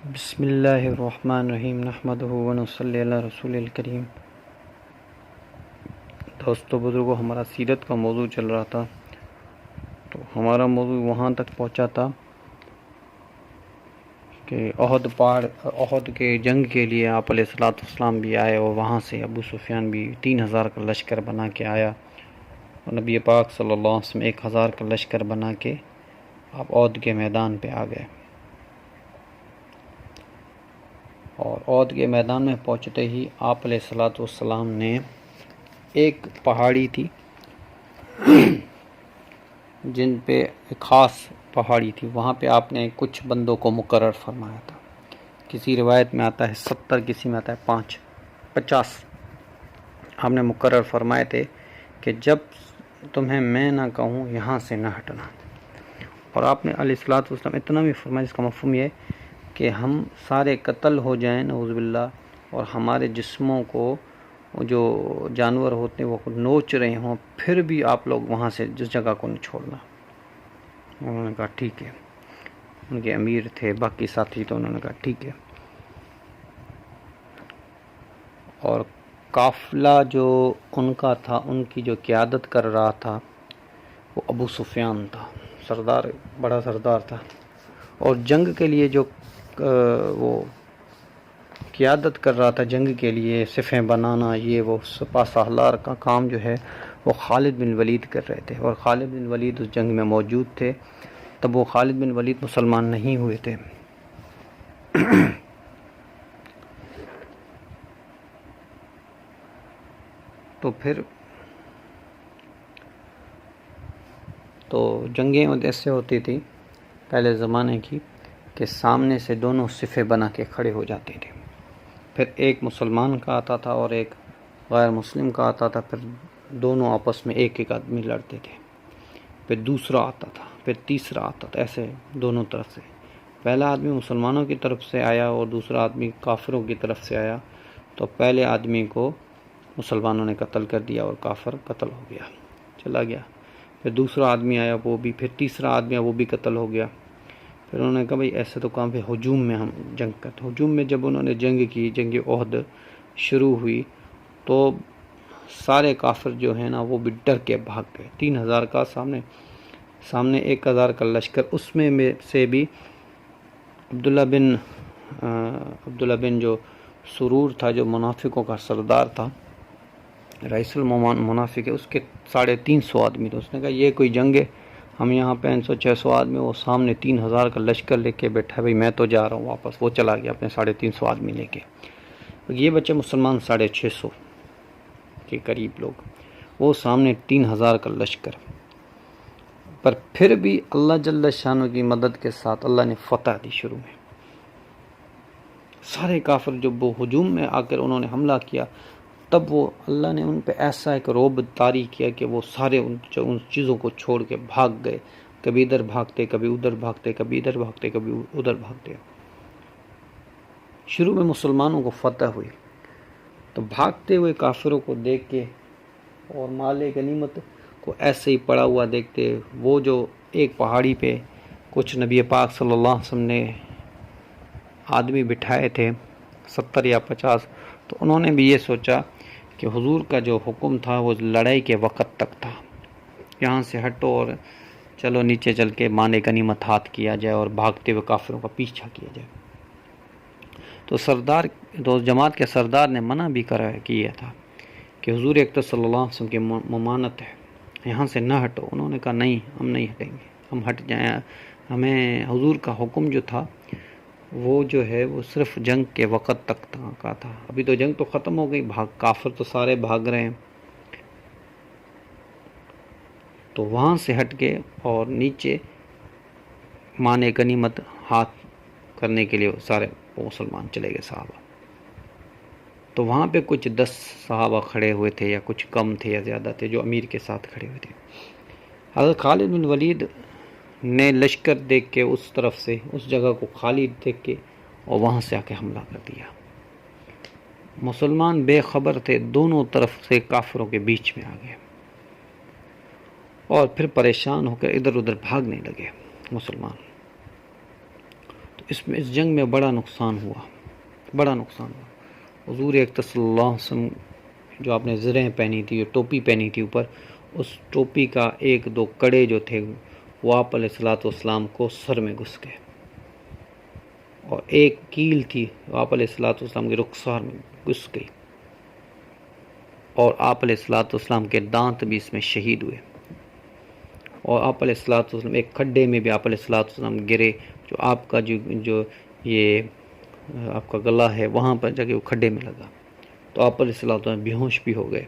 بسم اللہ الرحمن الرحیم نحمدہ ونصلی علی رسول الکریم۔ دوستو بزرگوں، ہمارا سیرت کا موضوع چل رہا تھا، تو ہمارا موضوع وہاں تک پہنچا تھا کہ احد کے جنگ کے لیے آپ علیہ الصلوۃ والسلام بھی آئے، اور وہاں سے ابو سفیان بھی 3000 کا لشکر بنا کے آیا، اور نبی پاک صلی اللہ علیہ وسلم 1000 کا لشکر بنا کے آپ احد کے میدان پہ آ گئے۔ اور احد کے میدان میں پہنچتے ہی آپ علیہ الصلوۃ والسلام نے ایک پہاڑی تھی جن پہ ایک خاص پہاڑی تھی، وہاں پہ آپ نے کچھ بندوں کو مقرر فرمایا تھا۔ کسی روایت میں آتا ہے 70، کسی میں آتا ہے 50 آپ نے مقرر فرمائے تھے کہ جب تمہیں میں نہ کہوں یہاں سے نہ ہٹنا۔ اور آپ نے علیہ الصلوۃ والسلام اتنا بھی فرمایا جس کا مفہوم یہ ہے کہ ہم سارے قتل ہو جائیں نعوذ باللہ، اور ہمارے جسموں کو جو جانور ہوتے ہیں وہ نوچ رہے ہوں، پھر بھی آپ لوگ وہاں سے جس جگہ کو نہیں چھوڑنا۔ انہوں نے کہا ٹھیک ہے، ان کے امیر تھے باقی ساتھی، تو انہوں نے کہا ٹھیک ہے۔ اور قافلہ جو ان کا تھا، ان کی جو قیادت کر رہا تھا وہ ابو سفیان تھا، سردار، بڑا سردار تھا۔ اور جنگ کے لیے جو وہ قیادت کر رہا تھا، جنگ کے لیے صفیں بنانا، یہ وہ سپہ سالار کا کام جو ہے وہ خالد بن ولید کر رہے تھے، اور خالد بن ولید اس جنگ میں موجود تھے۔ تب وہ خالد بن ولید مسلمان نہیں ہوئے تھے۔ تو پھر جنگیں ایسے ہوتی تھی پہلے زمانے کی کہ سامنے سے دونوں صفیں بنا کے کھڑے ہو جاتے تھے، پھر ایک مسلمان کا آتا تھا اور ایک غیر مسلم کا آتا تھا، پھر دونوں آپس میں ایک ایک آدمی لڑتے تھے، پھر دوسرا آتا تھا، پھر تیسرا آتا تھا، ایسے دونوں طرف سے۔ پہلا آدمی مسلمانوں کی طرف سے آیا اور دوسرا آدمی کافروں کی طرف سے آیا، تو پہلے آدمی کو مسلمانوں نے قتل کر دیا اور کافر قتل ہو گیا، چلا گیا۔ پھر دوسرا آدمی آیا وہ بھی، پھر تیسرا آدمی آیا وہ بھی قتل ہو گیا۔ پھر انہوں نے کہا بھئی ایسے تو کام پہ ہجوم میں ہم جنگ کرتے۔ ہجوم میں جب انہوں نے جنگ کی، جنگ احد شروع ہوئی، تو سارے کافر جو ہیں نا وہ بھی ڈر کے بھاگ گئے۔ 3000 کا سامنے 1000 کا لشکر، اس میں سے بھی عبداللہ بن جو سرور تھا، جو منافقوں کا سردار تھا، رئیس المنافق ہے، اس کے 350 آدمی تھے۔ اس نے کہا یہ کوئی جنگ ہے؟ ہم یہاں 500-600 آدمی، وہ سامنے 3000 کا لشکر لے کے بیٹھا ہے، بھئی میں تو جا رہا ہوں واپس۔ وہ چلا گیا اپنے 350 آدمی لے کے۔ یہ بچے مسلمان 650 کے قریب لوگ، وہ سامنے 3000 کا لشکر، پر پھر بھی اللہ جل شانہ کی مدد کے ساتھ اللہ نے فتح دی۔ شروع میں سارے کافر جب وہ ہجوم میں آ کر انہوں نے حملہ کیا، تب وہ اللہ نے ان پہ ایسا ایک رعب طاری کیا کہ وہ سارے ان چیزوں کو چھوڑ کے بھاگ گئے، کبھی ادھر بھاگتے، کبھی ادھر بھاگتے، کبھی ادھر بھاگتے، کبھی ادھر بھاگتے۔ شروع میں مسلمانوں کو فتح ہوئی، تو بھاگتے ہوئے کافروں کو دیکھ کے اور مال غنیمت کو ایسے ہی پڑا ہوا دیکھتے، وہ جو ایک پہاڑی پہ کچھ نبی پاک صلی اللہ علیہ وسلم نے آدمی بٹھائے تھے 70 یا 50، تو انہوں نے بھی یہ سوچا کہ حضور کا جو حکم تھا وہ لڑائی کے وقت تک تھا، یہاں سے ہٹو اور چلو نیچے چل کے مال غنیمت ہاتھ کیا جائے اور بھاگتے ہوئے کافروں کا پیچھا کیا جائے۔ تو جماعت کے سردار نے منع بھی کیا تھا کہ حضور اکرم صلی اللہ علیہ وسلم کی ممانت ہے، یہاں سے نہ ہٹو۔ انہوں نے کہا نہیں، ہم نہیں ہٹیں گے، ہم ہٹ جائیں، ہمیں حضور کا حکم جو تھا وہ جو ہے وہ صرف جنگ کے وقت تک کا تھا، ابھی تو جنگ تو ختم ہو گئی، کافر تو سارے بھاگ رہے ہیں۔ تو وہاں سے ہٹ کے اور نیچے مال غنیمت ہاتھ کرنے کے لیے سارے مسلمان چلے گئے صحابہ۔ تو وہاں پہ کچھ 10 صحابہ کھڑے ہوئے تھے، یا کچھ کم تھے یا زیادہ تھے، جو امیر کے ساتھ کھڑے ہوئے تھے۔ حضرت خالد بن ولید نے لشکر دیکھ کے اس طرف سے اس جگہ کو خالی دیکھ کے اور وہاں سے آ کے حملہ کر دیا۔ مسلمان بے خبر تھے، دونوں طرف سے کافروں کے بیچ میں آ گئے، اور پھر پریشان ہو کر ادھر ادھر بھاگنے لگے مسلمان۔ تو اس جنگ میں بڑا نقصان ہوا. حضور اکرم صلی اللہ علیہ وسلم جو آپ نے زرہیں پہنی تھی، ٹوپی پہنی تھی اوپر، اس ٹوپی کا ایک دو کڑے جو تھے وہ آپ علیہ الصلوۃ والسلام کو سر میں گھس گئے، اور ایک کیل تھی آپ علیہ الصلوۃ والسلام کے رخسار میں گھس گئی، اور آپ علیہ الصلوۃ والسلام کے دانت بھی اس میں شہید ہوئے. اور آپ علیہ الصلوۃ والسلام ایک کھڈے میں بھی آپ علیہ الصلوۃ والسلام گرے، جو آپ کا جو یہ آپ کا گلا ہے وہاں پر جا کے وہ کھڈے میں لگا، تو آپ علیہ الصلوۃ والسلام بے ہوش بھی ہو گئے.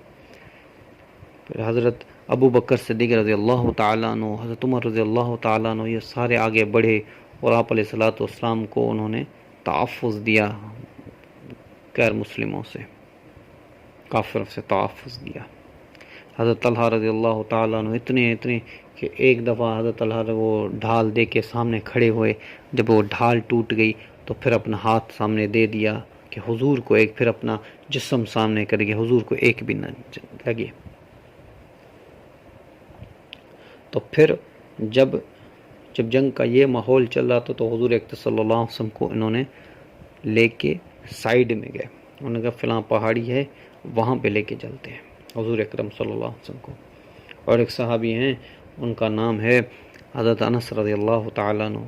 پھر حضرت ابو بکر صدیق رضی اللہ تعالیٰ عنہ، حضرت عمر رضی اللہ تعالیٰ عنہ، یہ سارے آگے بڑھے اور آپ علیہ الصلوۃ والسلام کو انہوں نے تحفظ دیا، غیر مسلموں سے، کافروں سے تحفظ دیا. حضرت طلحہ رضی اللہ تعالیٰ عنہ اتنے کہ ایک دفعہ حضرت طلحہ وہ ڈھال دے کے سامنے کھڑے ہوئے، جب وہ ڈھال ٹوٹ گئی تو پھر اپنا ہاتھ سامنے دے دیا کہ حضور کو ایک، پھر اپنا جسم سامنے کر کے حضور کو ایک بھی نہ لگے. تو پھر جب جنگ کا یہ ماحول چل رہا تھا تو حضور اکرم صلی اللہ علیہ وسلم کو انہوں نے لے کے سائیڈ میں گئے، انہوں نے کہا فلاں پہاڑی ہے وہاں پہ لے کے چلتے ہیں حضور اکرم صلی اللہ علیہ وسلم کو. اور ایک صحابی ہیں ان کا نام ہے حضرت انس رضی اللہ تعالیٰ عنہ،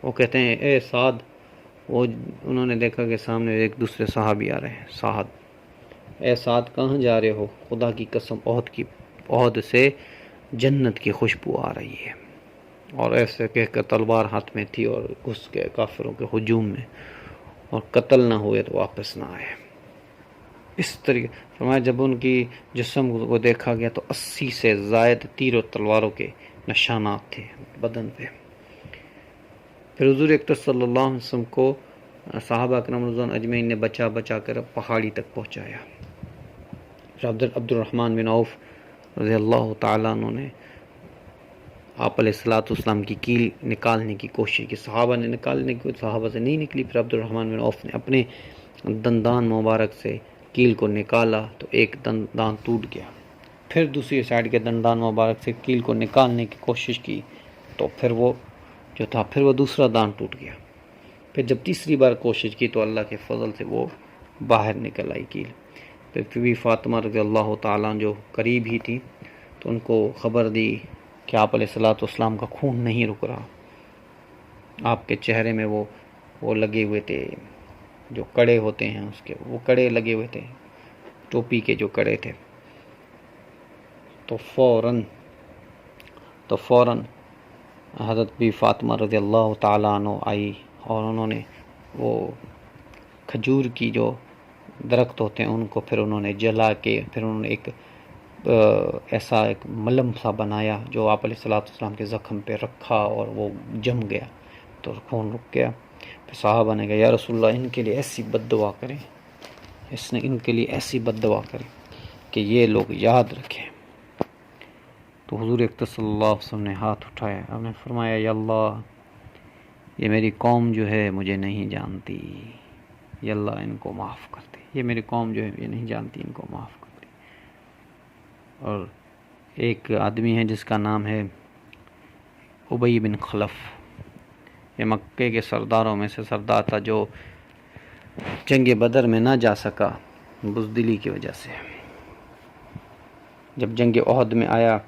وہ کہتے ہیں اے سعد، وہ انہوں نے دیکھا کہ سامنے ایک دوسرے صحابی آ رہے ہیں، سعد، اے سعد کہاں جا رہے ہو؟ خدا کی قسم عہد سے جنت کی خوشبو آ رہی ہے. اور ایسے کہہ کر تلوار ہاتھ میں تھی اور گھس گئے کافروں کے ہجوم میں، اور قتل نہ ہوئے تو واپس نہ آئے. اس طریقے فرمایا جب ان کی جسم کو دیکھا گیا تو 80 سے زائد تیر و تلواروں کے نشانات تھے بدن پہ. پھر حضور اکرم صلی اللہ علیہ وسلم کو صحابہ اکرام رضوان اجمعین نے بچا کر پہاڑی تک پہنچایا. پھر عبد الرحمن بن عوف رضی اللہ تعالیٰ عنہ نے آپ علیہ الصلوۃ والسلام کی کیل نکالنے کی کوشش کی، صحابہ نے نکالنے کی، صحابہ سے نہیں نکلی. پھر عبد الرحمن بن عوف نے اپنے دندان مبارک سے کیل کو نکالا تو ایک دندان ٹوٹ گیا. پھر دوسری سائڈ کے دندان مبارک سے کیل کو نکالنے کی کوشش کی تو پھر وہ جو تھا پھر وہ دوسرا دان ٹوٹ گیا. پھر جب تیسری بار کوشش کی تو اللہ کے فضل سے وہ باہر نکل آئی کیل. پھر بی فاطمہ رضی اللہ تعالیٰ جو قریب ہی تھی تو ان کو خبر دی کہ آپ علیہ الصلوۃ والسلام کا خون نہیں رک رہا، آپ کے چہرے میں وہ لگے ہوئے تھے جو کڑے ہوتے ہیں، اس کے وہ کڑے لگے ہوئے تھے، ٹوپی کے جو کڑے تھے. تو فوراً حضرت بی فاطمہ رضی اللہ تعالیٰ عنہ آئی اور انہوں نے وہ کھجور کی جو درخت ہوتے ہیں ان کو پھر انہوں نے جلا کے پھر انہوں نے ایسا ایک ملم سا بنایا جو آپ علیہ الصلوۃ والسلام کے زخم پہ رکھا اور وہ جم گیا تو خون رک گیا. پھر صحابہ نے کہا یا رسول اللہ ان کے لیے ایسی بد دعا کریں، ان کے لیے ایسی بد دعا کریں کہ یہ لوگ یاد رکھیں. تو حضور اکرم صلی اللہ علیہ وسلم نے ہاتھ اٹھایا، آپ نے فرمایا یا اللہ یہ میری قوم جو ہے مجھے نہیں جانتی، یا اللہ ان کو معاف کر دے، یہ میری قوم جو ہے یہ نہیں جانتی، ان کو معاف کر دے. اور ایک آدمی ہے جس کا نام ہے ابی بن خلف، یہ مکے کے سرداروں میں سے سردار تھا جو جنگ بدر میں نہ جا سکا بزدلی کی وجہ سے. جب جنگ احد میں آیا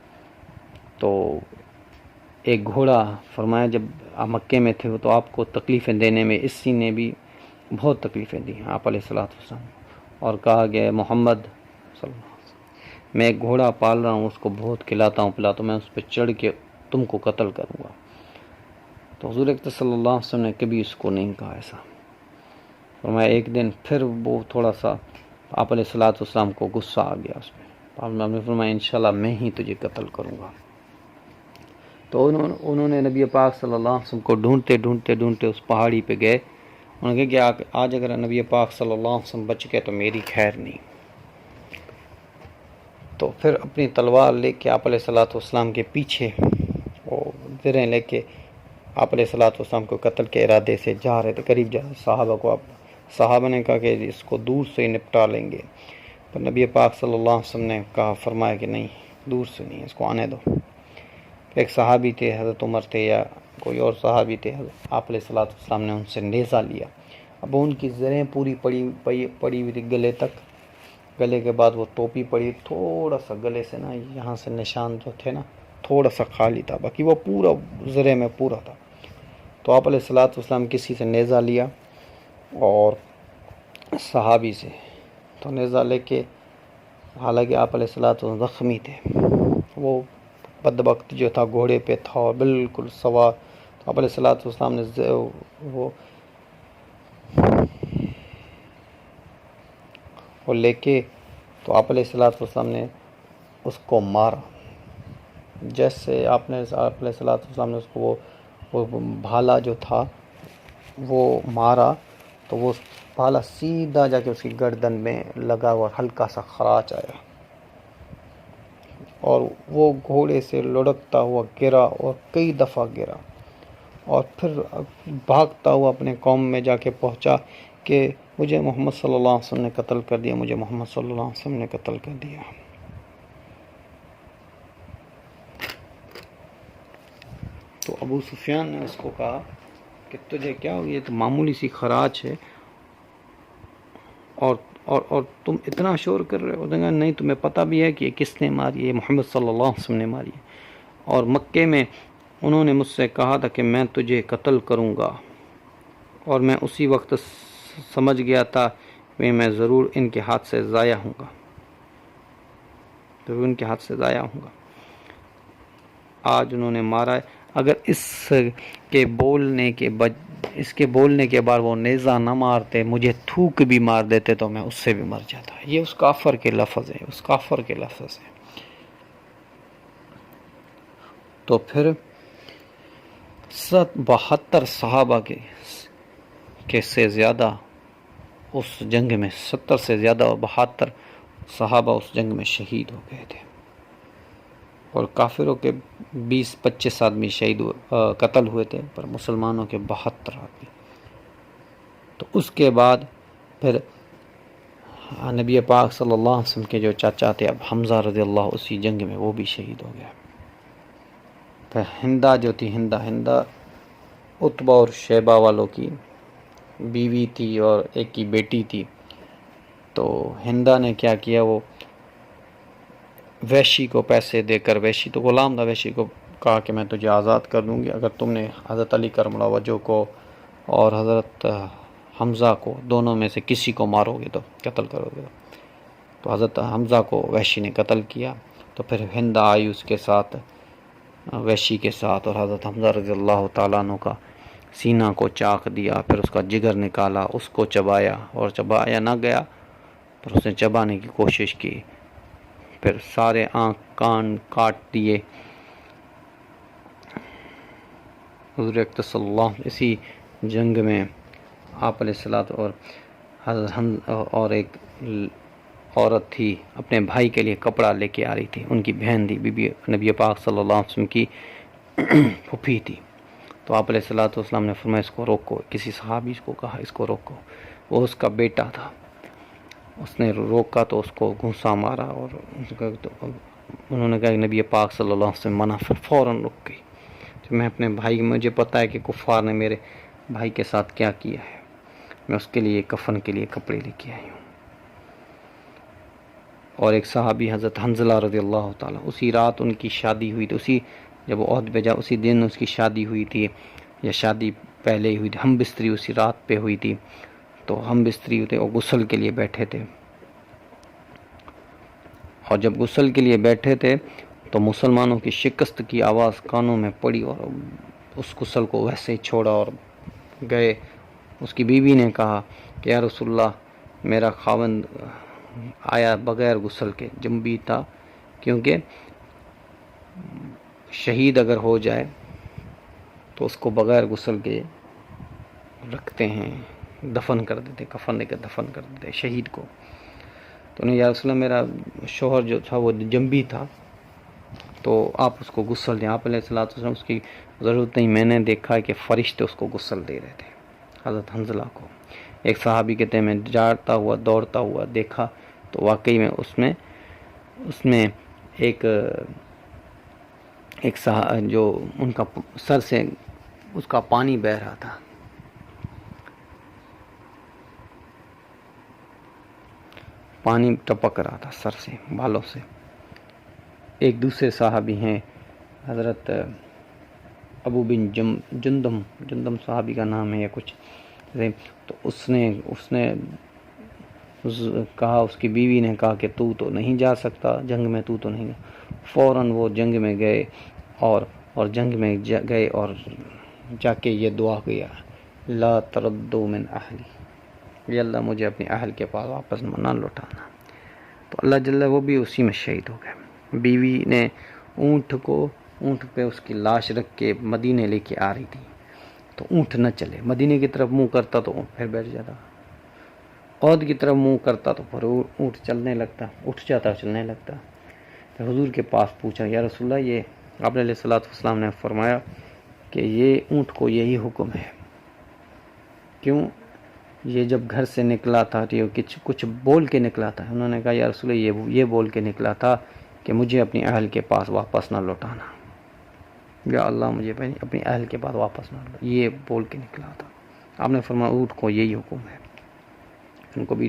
تو ایک گھوڑا، فرمایا جب آپ مکے میں تھے تو آپ کو تکلیفیں دینے میں اسی نے بھی بہت تکلیفیں دی آپ علیہ الصلوۃ والسلام، اور کہا گیا محمد صلی اللہ علیہ وسلم میں ایک گھوڑا پال رہا ہوں، اس کو بہت کھلاتا ہوں پلاتا ہوں، میں اس پہ چڑھ کے تم کو قتل کروں گا. تو حضور اکرم صلی اللہ علیہ وسلم نے کبھی اس کو نہیں کہا ایسا. فرمایا ایک دن پھر وہ تھوڑا سا آپ علیہ الصلوۃ والسلام کو غصہ آ گیا اس پہ، آپ نے فرمایا انشاءاللہ میں ہی تجھے قتل کروں گا. تو انہوں نے نبی پاک صلی اللہ علیہ وسلم کو ڈھونڈتے اس پہاڑی پہ گئے. انہوں نے کہا کہ آج اگر نبی پاک صلی اللہ علیہ وسلم بچ گئے تو میری خیر نہیں. تو پھر اپنی تلوار لے کے آپ علیہ الصلوۃ والسلام کے پیچھے وہ زرہیں لے کے آپ علیہ الصلوۃ والسلام کو قتل کے ارادے سے جا رہے تھے، قریب جا رہے. صحابہ نے کہا کہ اس کو دور سے نپٹا لیں گے، پر نبی پاک صلی اللہ علیہ وسلم نے کہا، فرمایا کہ نہیں، دور سے نہیں، اس کو آنے دو. ایک صحابی تھے، حضرت عمر تھے یا کوئی اور صحابی تھے، آپ علیہ الصلوۃ والسلام نے ان سے نیزہ لیا. اب ان کی زریں پوری پڑی ہوئی تھی گلے تک. گلے کے بعد وہ ٹوپی پڑی، تھوڑا سا گلے سے نا یہاں سے نشان جو تھے نا تھوڑا سا خالی تھا، باقی وہ پورا زرے میں پورا تھا. تو آپ علیہ الصلوۃ والسلام کسی سے نیزہ لیا اور صحابی سے، تو نیزہ لے کے، حالانکہ آپ علیہ الصلوۃ والسلام زخمی تھے، وہ بدبخت جو تھا گھوڑے پہ تھا اور بالکل سوار. تو آپ علیہ الصلوۃ والسلام نے وہ لے کے، تو آپ علیہ الصلوۃ والسلام نے اس کو مارا. جیسے آپ علیہ الصلوۃ والسلام نے اس کو وہ بھالا جو تھا وہ مارا، تو وہ بھالا سیدھا جا کے اس کی گردن میں لگا اور ہلکا سا خراچ آیا اور وہ گھوڑے سے لڑکتا ہوا گرا اور کئی دفعہ گرا اور پھر بھاگتا ہوا اپنے قوم میں جا کے پہنچا کہ مجھے محمد صلی اللہ علیہ وسلم نے قتل کر دیا، مجھے محمد صلی اللہ علیہ وسلم نے قتل کر دیا. تو ابو سفیان نے اس کو کہا کہ تجھے کیا ہو، یہ تو معمولی سی خراچ ہے اور تم اتنا شور کر رہے ہو. نہیں، تمہیں پتہ بھی ہے کہ یہ کس نے ماری ہے، یہ محمد صلی اللہ علیہ وسلم نے ماری ہے. اور مکے میں انہوں نے مجھ سے کہا تھا کہ میں تجھے قتل کروں گا، اور میں اسی وقت سمجھ گیا تھا کہ میں ضرور ان کے ہاتھ سے ضائع ہوں گا، ضرور ان کے ہاتھ سے ضائع ہوں گا. آج انہوں نے مارا ہے. اگر اس کے بولنے کے بعد وہ نیزہ نہ مارتے، مجھے تھوک بھی مار دیتے تو میں اس سے بھی مر جاتا. یہ اس کافر کے لفظ ہیں، اس کافر کے لفظ ہیں. تو پھر 72 صحابہ کے سے زیادہ اس جنگ میں، 70 سے زیادہ اور 72 صحابہ اس جنگ میں شہید ہو گئے تھے، اور کافروں کے 20-25 آدمی قتل ہوئے تھے، پر مسلمانوں کے 72 آدمی. تو اس کے بعد پھر نبی پاک صلی اللہ علیہ وسلم کے جو چاچا تھے اب حمزہ رضی اللہ، اسی جنگ میں وہ بھی شہید ہو گیا. پھر ہندہ جو تھی، ہندہ عتبہ اور شیبہ والوں کی بیوی تھی اور ایک کی بیٹی تھی. تو ہندہ نے کیا کیا، وہ ویشی کو پیسے دے کر، ویشی تو غلام تھا، ویشی کو کہا کہ میں تجھے آزاد کر دوں گی اگر تم نے حضرت علی کرم اللہ وجہہ کو اور حضرت حمزہ کو، دونوں میں سے کسی کو مارو گے تو قتل کرو گے. تو حضرت حمزہ کو ویشی نے قتل کیا. تو پھر ہندہ آئی اس کے ساتھ، ویشی کے ساتھ، اور حضرت حمزہ رضی اللہ تعالیٰ عنہ کا سینہ کو چاک دیا، پھر اس کا جگر نکالا، اس کو چبایا، اور چبایا نہ گیا پر اس نے چبانے کی کوشش کی، پھر سارے آنکھ کان کاٹ دیے. حضور اکرم صلی اللہ علیہ وسلم اسی جنگ میں آپ علیہ الصلوۃ اور حضرت اور ایک عورت تھی اپنے بھائی کے لیے کپڑا لے کے آ رہی تھی، ان کی بہن تھی، بی بی نبی پاک صلی اللہ علیہ وسلم کی پھوپھی تھی. تو آپ علیہ الصلوۃ والسلام نے فرمایا اس کو روکو، کسی صحابی کو کہا اس کو روکو. وہ اس کا بیٹا تھا، اس نے روکا تو اس کو گھونسا مارا، اور انہوں نے کہا کہ نبی پاک صلی اللہ علیہ وسلم منع، فوراً رک گئی. میں اپنے بھائی، مجھے پتہ ہے کہ کفار نے میرے بھائی کے ساتھ کیا کیا ہے، میں اس کے لیے کفن کے لیے کپڑے لے کے آئی ہوں. اور ایک صحابی حضرت حنظلہ رضی اللہ تعالیٰ، اسی رات ان کی شادی ہوئی تھی، جب وہ عہد بھیجا اسی دن اس کی شادی ہوئی تھی، یا شادی پہلے ہی ہوئی تھی، ہم بستری اسی رات پہ ہوئی تھی. تو ہم بستری ہوتے اور غسل کے لیے بیٹھے تھے، اور جب غسل کے لیے بیٹھے تھے تو مسلمانوں کی شکست کی آواز کانوں میں پڑی، اور اس غسل کو ویسے ہی چھوڑا اور گئے. اس کی بیوی نے کہا کہ یا رسول اللہ، میرا خاوند آیا بغیر غسل کے، جنبی تھا، کیونکہ شہید اگر ہو جائے تو اس کو بغیر غسل کے رکھتے ہیں، دفن کر دیتے، کفن دے کے دفن کر دیتے شہید کو. تو انہیں یا رسول اللہ، میرا شوہر جو تھا وہ جنبی تھا، تو آپ اس کو غسل دیں. آپ علیہ الصلوۃ والسلام اس کی ضرورت نہیں، میں نے دیکھا کہ فرشتے اس کو غسل دے رہے تھے حضرت حنظلہ کو. ایک صحابی کہتے ہیں میں جاتا ہوا دوڑتا ہوا دیکھا تو واقعی میں اس میں ایک ایک جو ان کا سر سے اس کا پانی بہہ رہا تھا، پانی ٹپک رہا تھا سر سے، بالوں سے۔ ایک دوسرے صحابی ہیں حضرت ابو بن جندم صحابی کا نام ہے یا کچھ، تو اس نے کہا، اس کی بیوی نے کہا کہ تو نہیں جا سکتا جنگ میں، تو نہیں جا۔ فوراً وہ جنگ میں گئے اور جنگ میں گئے اور جا کے یہ دعا کیا، لا تردو من اہلی، یا اللہ مجھے اپنے اہل کے پاس واپس نہ لوٹانا۔ تو اللہ جل وہ بھی اسی میں شہید ہو گئے۔ بیوی نے اونٹ پہ اس کی لاش رکھ کے مدینے لے کے آ رہی تھی، تو اونٹ نہ چلے، مدینے کی طرف منہ کرتا تو اونٹ پھر بیٹھ جاتا، عہد کی طرف منہ کرتا تو پھر اونٹ چلنے لگتا، اٹھ جاتا چلنے لگتا۔ پھر حضور کے پاس پوچھا، یا رسول اللہ، یہ آپ علیہ الصلوۃ والسلام نے فرمایا کہ یہ اونٹ کو یہی حکم ہے، کیوں؟ یہ جب گھر سے نکلا تھا تو کچھ بول کے نکلا تھا۔ انہوں نے کہا، یا رسول اللہ، یہ بول کے نکلا تھا کہ مجھے اپنی اہل کے پاس واپس نہ لوٹانا، یا اللہ مجھے اپنی اہل کے پاس واپس نہ لوٹانا، یہ بول کے نکلا تھا۔ آپ نے فرمایا اونٹ کو یہی حکم ہے۔ ان کو بھی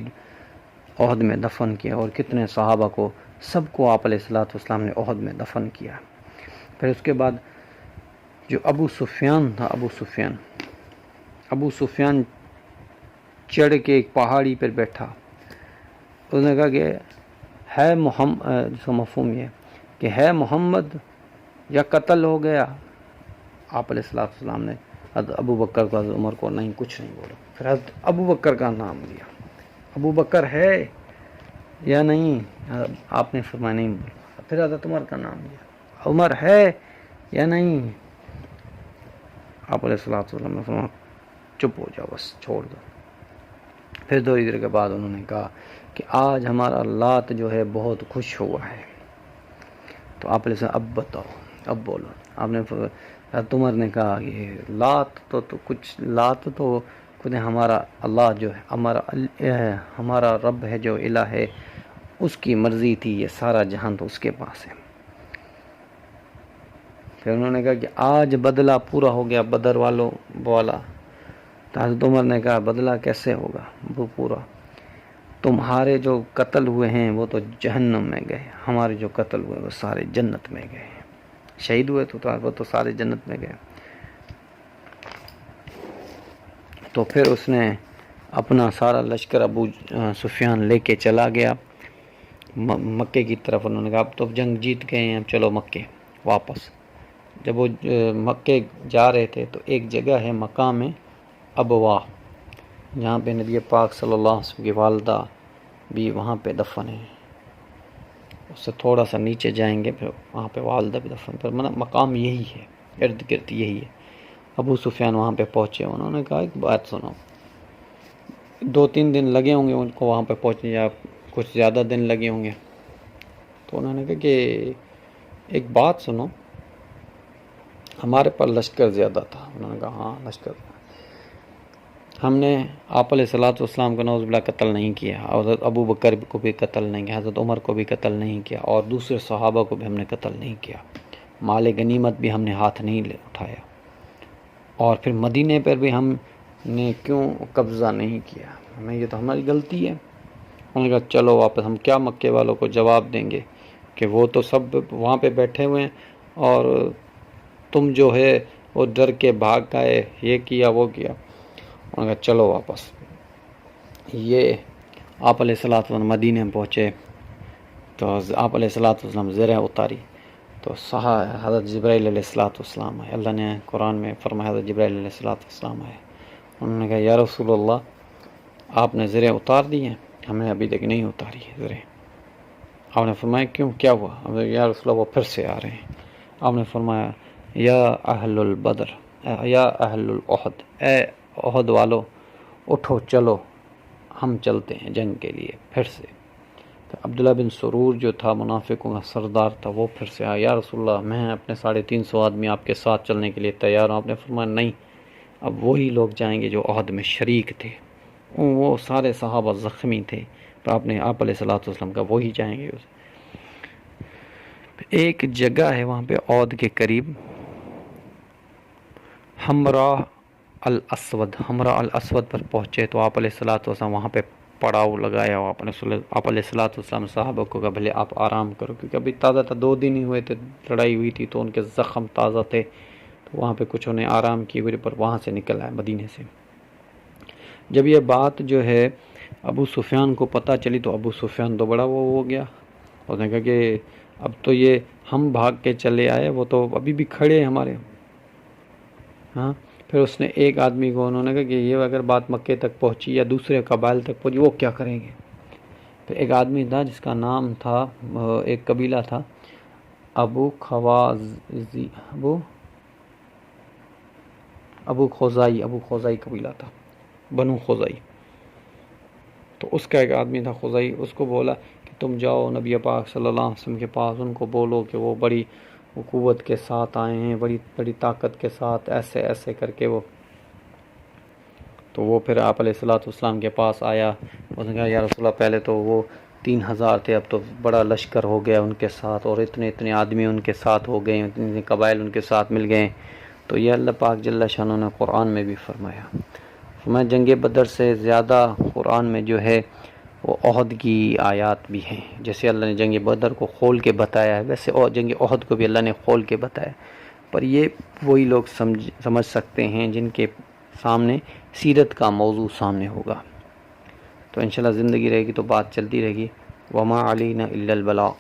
احد میں دفن کیا، اور کتنے صحابہ کو، سب کو آپ علیہ الصلوۃ والسلام نے احد میں دفن کیا۔ پھر اس کے بعد جو ابو سفیان تھا، ابو سفیان چڑھ کے ایک پہاڑی پر بیٹھا، اس نے کہا کہ ہے محمد، جس کا مفہوم یہ کہ ہے محمد یا قتل ہو گیا۔ آپ علیہ الصلوۃ والسلام نے حضرت ابو بکر کو، حضرت عمر کو نہیں، کچھ نہیں بولا۔ پھر حضرت ابو بکر کا نام لیا، ابو بکر ہے یا نہیں؟ آپ نے فرمایا نہیں بولا۔ پھر حضرت عمر کا نام لیا، عمر ہے یا نہیں؟ آپ علیہ الصلوۃ والسلام نے فرمایا چپ ہو جاؤ، بس چھوڑ دو۔ پھر تھوڑی دیر کے بعد انہوں نے کہا کہ آج ہمارا لات جو ہے بہت خوش ہوا ہے۔ تو آپ علیہ السلام، اب بتاؤ، اب بولو۔ آپ نے حضرت عمر نے کہا کہ لات تو خود ہمارا اللہ جو ہے، ہمارا رب ہے جو الہ ہے، اس کی مرضی تھی، یہ سارا جہان تو اس کے پاس ہے۔ پھر انہوں نے کہا کہ آج بدلہ پورا ہو گیا بدر والوں والا۔ تو حضرت عمر نے کہا بدلہ کیسے ہوگا وہ پورا؟ تمہارے جو قتل ہوئے ہیں وہ تو جہنم میں گئے، ہمارے جو قتل ہوئے وہ سارے جنت میں گئے، شہید ہوئے تو وہ تو سارے جنت میں گئے۔ تو پھر اس نے اپنا سارا لشکر ابو سفیان لے کے چلا گیا مکے کی طرف۔ انہوں نے کہا اب تو جنگ جیت گئے ہیں، اب چلو مکے واپس۔ جب وہ مکے جا رہے تھے تو ایک جگہ ہے مقام ابوا، جہاں پہ نبی پاک صلی اللہ علیہ وسلم کی والدہ بھی وہاں پہ دفن ہے۔ اس سے تھوڑا سا نیچے جائیں گے، پھر وہاں پہ والدہ بھی دفن، پر مقام یہی ہے، ارد گرد یہی ہے۔ ابو سفیان وہاں پہ پہنچے، انہوں نے کہا ایک بات سنو، 2-3 دن لگے ہوں گے ان کو وہاں پہ پہنچنے، یا کچھ زیادہ دن لگے ہوں گے۔ تو انہوں نے کہا کہ ایک بات سنو، ہمارے پر لشکر زیادہ تھا۔ انہوں نے کہا ہاں لشکر، ہم نے آپ علیہ الصلوۃ والسلام کو نعوذ باللہ قتل نہیں کیا، حضرت ابو بکر کو بھی قتل نہیں کیا، حضرت عمر کو بھی قتل نہیں کیا، اور دوسرے صحابہ کو بھی ہم نے قتل نہیں کیا، مال غنیمت بھی ہم نے ہاتھ نہیں اٹھایا، اور پھر مدینے پر بھی ہم نے کیوں قبضہ نہیں کیا، ہمیں یہ تو ہماری غلطی ہے۔ انہوں نے کہا چلو واپس، ہم کیا مکے والوں کو جواب دیں گے کہ وہ تو سب وہاں پہ بیٹھے ہوئے ہیں اور تم جو ہے وہ ڈر کے بھاگ گئے، یہ کیا وہ کیا۔ انہوں نے کہا چلو واپس۔ یہ آپ علیہ الصلوۃ والسلام مدینے میں پہنچے تو آپ علیہ الصلوۃ والسلام زرہ اتاری، تو حضرت جبرائیل علیہ الصلوۃ والسلام آئے۔ اللہ نے قرآن میں فرمایا حضرت جبرائیل علیہ الصلوۃ والسلام آئے۔ انہوں نے کہا یا رسول اللہ، آپ نے زرہ اتار دی ہیں؟ ہمیں ابھی تک نہیں اتاری ہے زرہ۔ آپ نے فرمایا کیوں، کیا ہوا؟ یا رسول اللہ وہ پھر سے آ رہے ہیں۔ آپ نے فرمایا یا اہل البدر، یا اہل الاحد، اے احد والو اٹھو چلو، ہم چلتے ہیں جنگ کے لیے پھر سے۔ تو عبداللہ بن سرور جو تھا منافقوں کا سردار تھا، وہ پھر سے آیا، یا رسول اللہ میں اپنے 350 آدمی آپ کے ساتھ چلنے کے لیے تیار ہوں۔ آپ نے فرمایا نہیں، اب وہی لوگ جائیں گے جو عہد میں شریک تھے، وہ سارے صحابہ زخمی تھے، تو آپ علیہ الصلوۃ والسلام کا وہی جائیں گے۔ ایک جگہ ہے وہاں پہ عود کے قریب، حمراء الاسود پر پہنچے تو آپ علیہ الصلوۃ والسلام وہاں پہ پڑاؤ لگایا، آپ علیہ الصلوۃ والسلام صحابہ کو کہا بھلے آپ آرام کرو، کیونکہ ابھی تازہ تھا، 2 دن ہی ہوئے تھے، لڑائی ہوئی تھی تو ان کے زخم تازہ تھے، تو وہاں پہ کچھ انہیں آرام کی وجہ پر وہاں سے نکل آئے مدینے سے۔ جب یہ بات جو ہے ابو سفیان کو پتہ چلی تو ابو سفیان تو بڑا وہ ہو گیا، اس نے کہا کہ اب تو یہ ہم بھاگ کے چلے آئے، وہ تو ابھی بھی کھڑے ہیں ہمارے۔ ہاں، پھر اس نے ایک آدمی کو انہوں نے کہا کہ یہ اگر بات مکے تک پہنچی یا دوسرے قبائل تک پہنچی وہ کیا کریں گے؟ پھر ایک آدمی تھا جس کا نام تھا، ایک قبیلہ تھا ابو خوزائی قبیلہ تھا، بنو خوزائی۔ تو اس کا ایک آدمی تھا خوزائی، اس کو بولا کہ تم جاؤ نبی پاک صلی اللہ علیہ وسلم کے پاس، ان کو بولو کہ وہ بڑی قوت کے ساتھ آئے ہیں، بڑی بڑی طاقت کے ساتھ، ایسے ایسے کر کے وہ۔ تو وہ پھر آپ علیہ الصلوۃ والسلام کے پاس آیا، اس نے کہا یا رسول اللہ پہلے تو وہ 3000 تھے، اب تو بڑا لشکر ہو گیا ان کے ساتھ، اور اتنے اتنے آدمی ان کے ساتھ ہو گئے، اتنے قبائل ان کے ساتھ مل گئے۔ تو یہ اللہ پاک جل شانہ نے قرآن میں بھی فرمایا جنگ بدر سے زیادہ قرآن میں جو ہے وہ احد کی آیات بھی ہیں، جیسے اللہ نے جنگ بدر کو کھول کے بتایا ہے ویسے اور جنگ احد کو بھی اللہ نے کھول کے بتایا، پر یہ وہی لوگ سمجھ سکتے ہیں جن کے سامنے سیرت کا موضوع سامنے ہوگا۔ تو انشاءاللہ زندگی رہے گی تو بات چلتی رہے گی۔ وما علینا الا البلاغ۔